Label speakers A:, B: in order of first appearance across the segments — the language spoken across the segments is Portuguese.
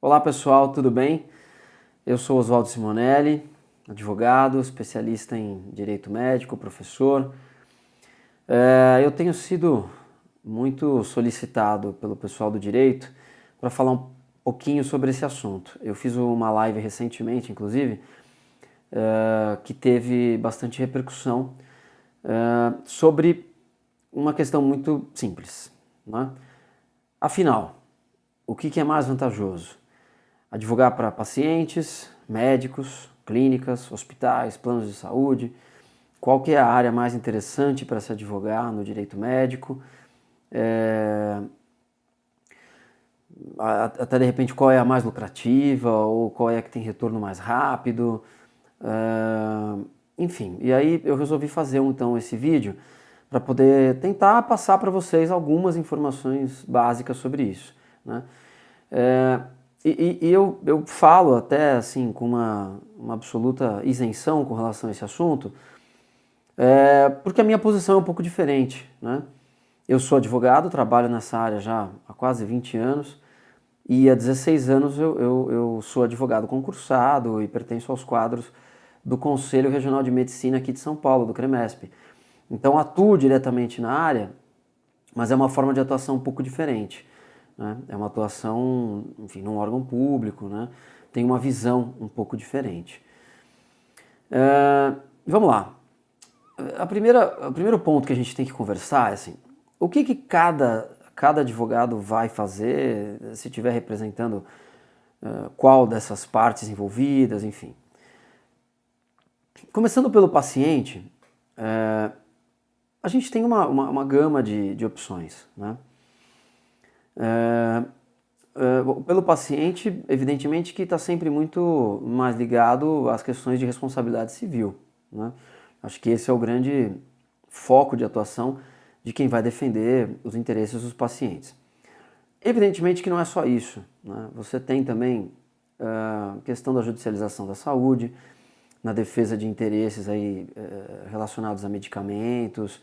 A: Olá pessoal, tudo bem? Eu sou Oswaldo Simonelli, advogado, especialista em direito médico, professor. Eu tenho sido muito solicitado pelo pessoal do direito para falar um pouquinho sobre esse assunto. Eu fiz uma live recentemente, inclusive, que teve bastante repercussão sobre uma questão muito simples, né? Afinal, o que é mais vantajoso? Advogar para pacientes, médicos, clínicas, hospitais, planos de saúde, qual que é a área mais interessante para se advogar no direito médico, até de repente qual é a mais lucrativa ou qual é a que tem retorno mais rápido, enfim. E aí eu resolvi fazer então esse vídeo para poder tentar passar para vocês algumas informações básicas sobre isso, né? Eu falo até assim com uma absoluta isenção com relação a esse assunto, porque a minha posição é um pouco diferente, né? Eu sou advogado, trabalho nessa área já há quase 20 anos e há 16 anos eu sou advogado concursado e pertenço aos quadros do Conselho Regional de Medicina aqui de São Paulo, do CREMESP. Então atuo diretamente na área, mas é uma forma de atuação um pouco diferente, né? É uma atuação, enfim, num órgão público, né? Tem uma visão um pouco diferente. Vamos lá. O primeiro ponto que a gente tem que conversar é assim, o que cada advogado vai fazer se estiver representando qual dessas partes envolvidas, enfim. Começando pelo paciente, a gente tem uma gama de opções, né? Pelo paciente, evidentemente que está sempre muito mais ligado às questões de responsabilidade civil, né? Acho que esse é o grande foco de atuação de quem vai defender os interesses dos pacientes. Evidentemente que não é só isso, né? Você tem também a questão da judicialização da saúde, na defesa de interesses aí, relacionados a medicamentos,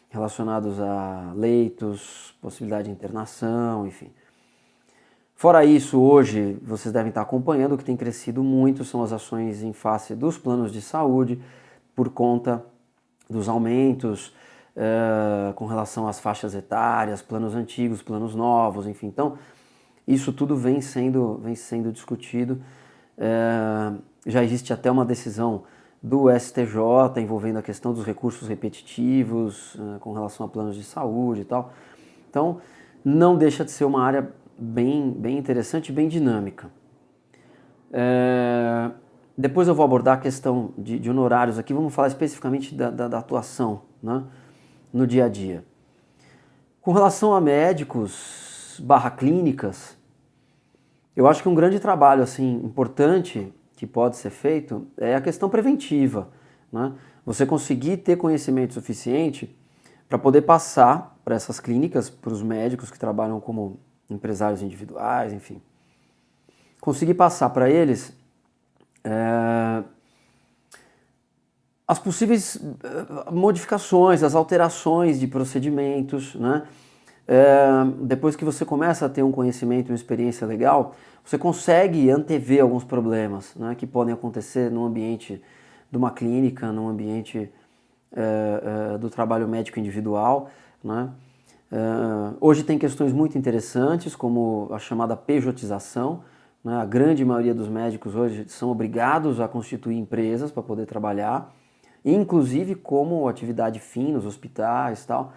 A: relacionados a leitos, possibilidade de internação, enfim. Fora isso, hoje vocês devem estar acompanhando, o que tem crescido muito são as ações em face dos planos de saúde, por conta dos aumentos com relação às faixas etárias, planos antigos, planos novos, enfim. Então, isso tudo vem sendo discutido. Já existe até uma decisão do STJ envolvendo a questão dos recursos repetitivos com relação a planos de saúde e tal. Então, não deixa de ser uma área bem interessante e bem dinâmica. Depois eu vou abordar a questão de honorários aqui, vamos falar especificamente da atuação, né, no dia a dia. Com relação a médicos / clínicas, eu acho que um grande trabalho assim importante que pode ser feito é a questão preventiva, né? Você conseguir ter conhecimento suficiente para poder passar para essas clínicas, para os médicos que trabalham como empresários individuais, enfim, conseguir passar para eles as possíveis modificações, as alterações de procedimentos, né? Depois que você começa a ter um conhecimento, uma experiência legal, você consegue antever alguns problemas, né, que podem acontecer no ambiente de uma clínica, no ambiente do trabalho médico individual, né? Hoje tem questões muito interessantes, como a chamada pejotização, né? A grande maioria dos médicos hoje são obrigados a constituir empresas para poder trabalhar, inclusive como atividade fim nos hospitais e tal.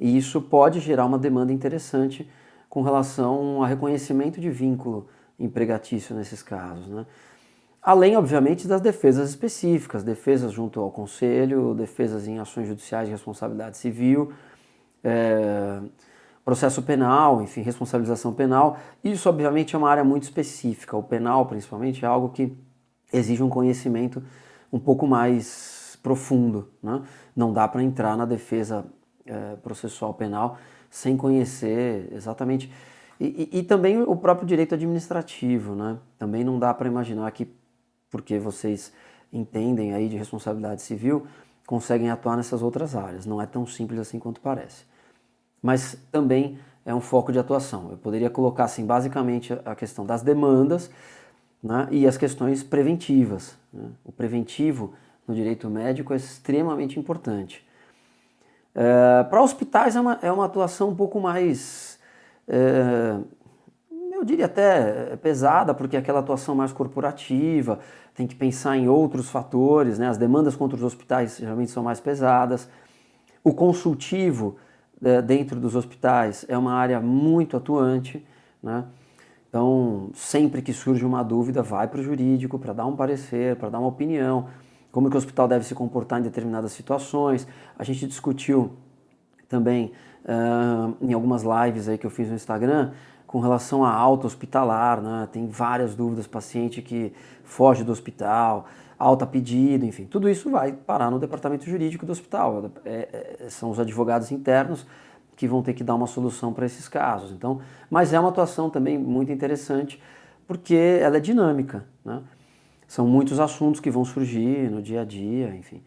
A: E isso pode gerar uma demanda interessante com relação a reconhecimento de vínculo empregatício nesses casos, né? Além, obviamente, das defesas específicas, defesas junto ao conselho, defesas em ações judiciais de responsabilidade civil, processo penal, enfim, responsabilização penal. Isso, obviamente, é uma área muito específica. O penal, principalmente, é algo que exige um conhecimento um pouco mais profundo, né? Não dá para entrar na defesa processual penal sem conhecer exatamente. E também o próprio direito administrativo, né? Também não dá para imaginar que, porque vocês entendem aí de responsabilidade civil, conseguem atuar nessas outras áreas. Não é tão simples assim quanto parece. Mas também é um foco de atuação. Eu poderia colocar assim, basicamente a questão das demandas, né, e as questões preventivas, né? O preventivo no direito médico é extremamente importante. Para hospitais é uma atuação um pouco mais, eu diria até pesada, porque é aquela atuação mais corporativa, tem que pensar em outros fatores, né? As demandas contra os hospitais geralmente são mais pesadas. O consultivo dentro dos hospitais é uma área muito atuante, né? Então, sempre que surge uma dúvida, vai para o jurídico para dar um parecer, para dar uma opinião, como que o hospital deve se comportar em determinadas situações. A gente discutiu também em algumas lives aí que eu fiz no Instagram com relação à alta hospitalar, né? Tem várias dúvidas, paciente que foge do hospital, alta pedido, enfim, tudo isso vai parar no departamento jurídico do hospital. São os advogados internos que vão ter que dar uma solução para esses casos. Então, mas é uma atuação também muito interessante porque ela é dinâmica, né? São muitos assuntos que vão surgir no dia a dia, enfim,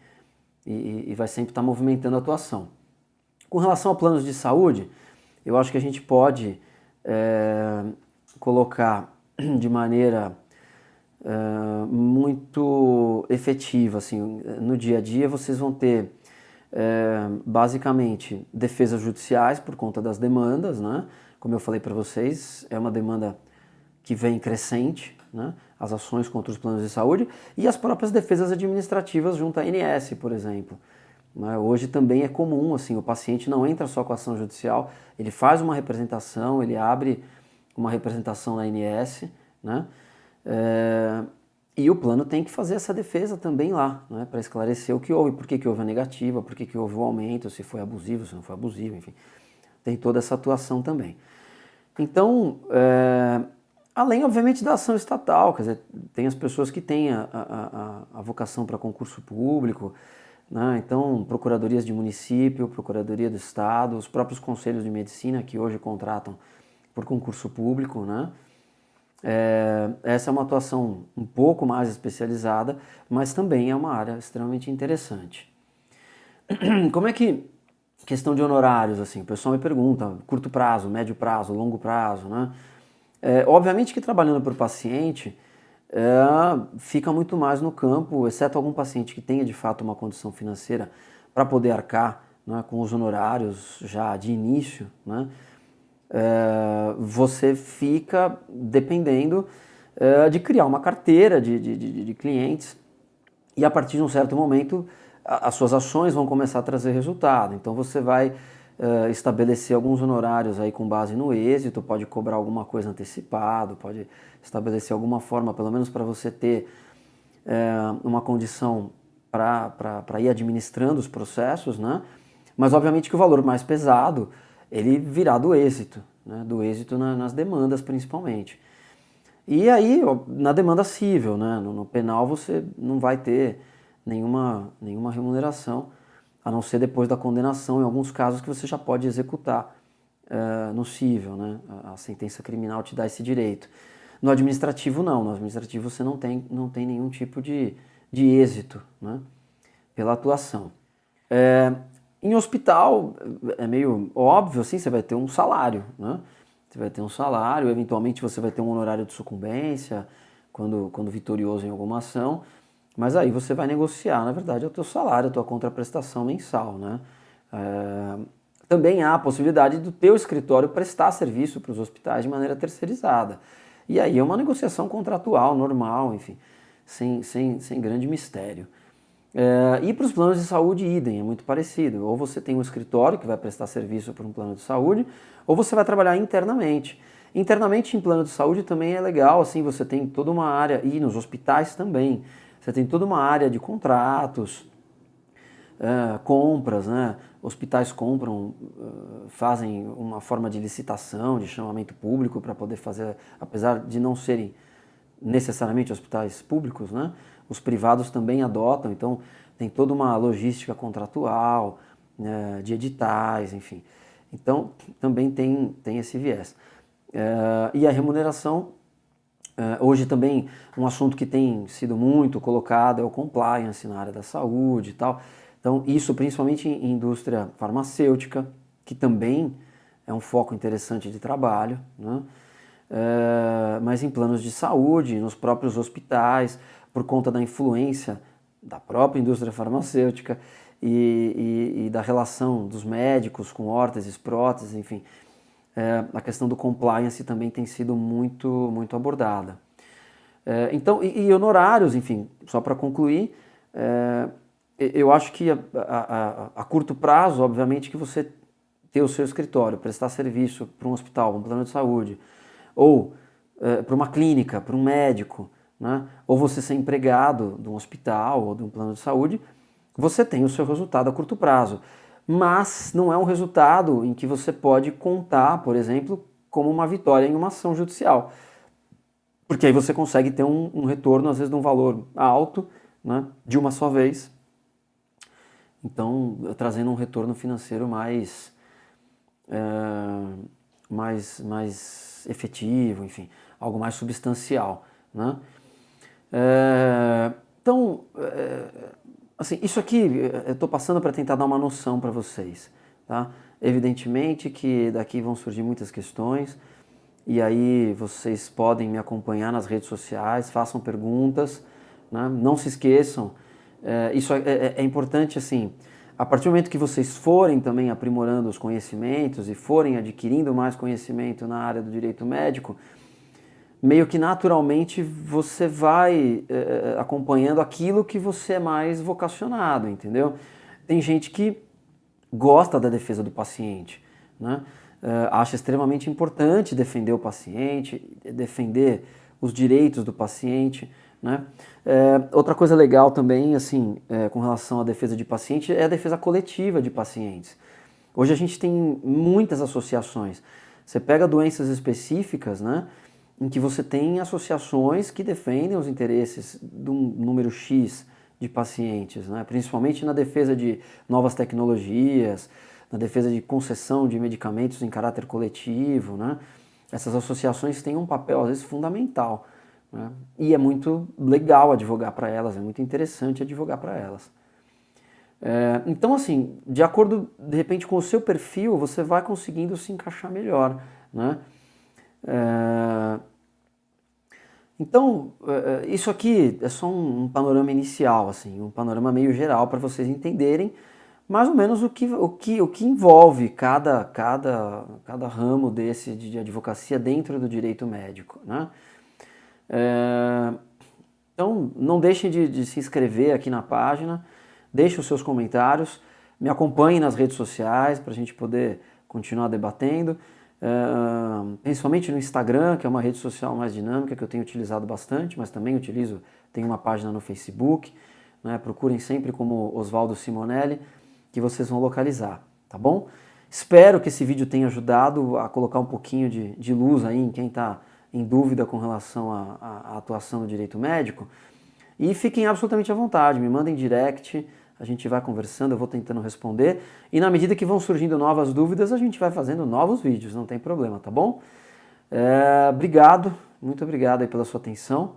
A: e vai sempre estar movimentando a atuação. Com relação a planos de saúde, eu acho que a gente pode colocar de maneira muito efetiva, assim, no dia a dia vocês vão ter basicamente defesas judiciais por conta das demandas, né? Como eu falei para vocês, é uma demanda que vem crescente, né? As ações contra os planos de saúde e as próprias defesas administrativas junto à ANS, por exemplo. Hoje também é comum, assim, o paciente não entra só com a ação judicial, ele faz uma representação, ele abre uma representação na ANS, né? E o plano tem que fazer essa defesa também lá, né, para esclarecer o que houve, por que houve a negativa, por que houve o aumento, se foi abusivo, se não foi abusivo, enfim. Tem toda essa atuação também. Então, além, obviamente, da ação estatal, quer dizer, tem as pessoas que têm a vocação para concurso público, né, então, procuradorias de município, procuradoria do estado, os próprios conselhos de medicina que hoje contratam por concurso público, né. Essa é uma atuação um pouco mais especializada, mas também é uma área extremamente interessante. Como é que, questão de honorários, assim, o pessoal me pergunta, curto prazo, médio prazo, longo prazo, né? Obviamente que trabalhando para o paciente, fica muito mais no campo, exceto algum paciente que tenha de fato uma condição financeira para poder arcar, né, com os honorários já de início, né? Você fica dependendo de criar uma carteira de clientes e a partir de um certo momento as suas ações vão começar a trazer resultado. Então você vai estabelecer alguns honorários aí com base no êxito, pode cobrar alguma coisa antecipado, pode estabelecer alguma forma, pelo menos para você ter uma condição para ir administrando os processos, né? Mas obviamente que o valor mais pesado ele virá do êxito, né? Do êxito nas demandas principalmente. E aí, na demanda civil, né? No penal você não vai ter nenhuma remuneração, a não ser depois da condenação, em alguns casos que você já pode executar no civil, né? A sentença criminal te dá esse direito. No administrativo não, no administrativo você não tem nenhum tipo de êxito, né? Pela atuação. Em hospital é meio óbvio, assim, você vai ter um salário, né? Você vai ter um salário, eventualmente você vai ter um honorário de sucumbência quando vitorioso em alguma ação, mas aí você vai negociar, na verdade, é o teu salário, a tua contraprestação mensal, né? Também há a possibilidade do teu escritório prestar serviço para os hospitais de maneira terceirizada. E aí é uma negociação contratual, normal, enfim, sem grande mistério. E para os planos de saúde, idem, é muito parecido. Ou você tem um escritório que vai prestar serviço para um plano de saúde, ou você vai trabalhar internamente. Internamente em plano de saúde também é legal, assim, você tem toda uma área, e nos hospitais também, você tem toda uma área de contratos, compras, né? Hospitais compram, fazem uma forma de licitação, de chamamento público para poder fazer, apesar de não serem necessariamente hospitais públicos, né? Os privados também adotam, então tem toda uma logística contratual, né, de editais, enfim. Então também tem esse viés. E a remuneração, hoje também um assunto que tem sido muito colocado é o compliance na área da saúde e tal. Então isso principalmente em indústria farmacêutica, que também é um foco interessante de trabalho, né? Mas em planos de saúde, nos próprios hospitais, por conta da influência da própria indústria farmacêutica e da relação dos médicos com órteses, próteses, enfim, a questão do compliance também tem sido muito, muito abordada. Então, e honorários, enfim, só para concluir, eu acho que a curto prazo, obviamente, que você ter o seu escritório, prestar serviço para um hospital, um plano de saúde, ou para uma clínica, para um médico, né? Ou você ser empregado de um hospital ou de um plano de saúde, você tem o seu resultado a curto prazo. Mas não é um resultado em que você pode contar, por exemplo, como uma vitória em uma ação judicial. Porque aí você consegue ter um retorno, às vezes, de um valor alto, né, de uma só vez. Então, trazendo um retorno financeiro mais efetivo, enfim, algo mais substancial, né? Então, assim, isso aqui eu estou passando para tentar dar uma noção para vocês, tá? Evidentemente que daqui vão surgir muitas questões e aí vocês podem me acompanhar nas redes sociais, façam perguntas, né? Não se esqueçam, isso é importante assim, a partir do momento que vocês forem também aprimorando os conhecimentos e forem adquirindo mais conhecimento na área do direito médico, meio que naturalmente você vai acompanhando aquilo que você é mais vocacionado, entendeu? Tem gente que gosta da defesa do paciente, né? Acha extremamente importante defender o paciente, defender os direitos do paciente, né? Outra coisa legal também, assim, com relação à defesa de paciente, é a defesa coletiva de pacientes. Hoje a gente tem muitas associações. Você pega doenças específicas, né, em que você tem associações que defendem os interesses de um número X de pacientes, né, principalmente na defesa de novas tecnologias, na defesa de concessão de medicamentos em caráter coletivo, né. Essas associações têm um papel, às vezes, fundamental, né, e é muito legal advogar para elas, é muito interessante advogar para elas. Então, assim, de acordo, de repente, com o seu perfil, você vai conseguindo se encaixar melhor, né? Então, isso aqui é só um panorama inicial, assim, um panorama meio geral para vocês entenderem mais ou menos o que envolve cada ramo desse de advocacia dentro do direito médico, né? Então, não deixem de se inscrever aqui na página, deixem os seus comentários, me acompanhem nas redes sociais para a gente poder continuar debatendo, principalmente no Instagram, que é uma rede social mais dinâmica que eu tenho utilizado bastante, mas também tenho uma página no Facebook, né? Procurem sempre como Oswaldo Simonelli, que vocês vão localizar, tá bom? Espero que esse vídeo tenha ajudado a colocar um pouquinho de luz aí em quem está em dúvida com relação à atuação do direito médico. E fiquem absolutamente à vontade, me mandem direct, a gente vai conversando, eu vou tentando responder. E na medida que vão surgindo novas dúvidas, a gente vai fazendo novos vídeos, não tem problema, tá bom? Obrigado, muito obrigado aí pela sua atenção.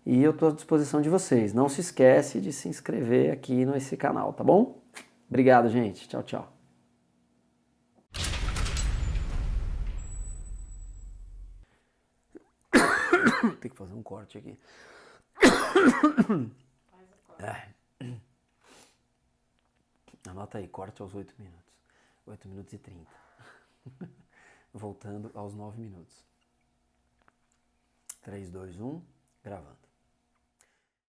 A: E eu estou à disposição de vocês. Não se esquece de se inscrever aqui nesse canal, tá bom? Obrigado, gente. Tchau, tchau. Tem que fazer um corte aqui. Anota aí, corte aos 8 minutos. 8 minutos e 30. Voltando aos 9 minutos. 3, 2, 1, gravando.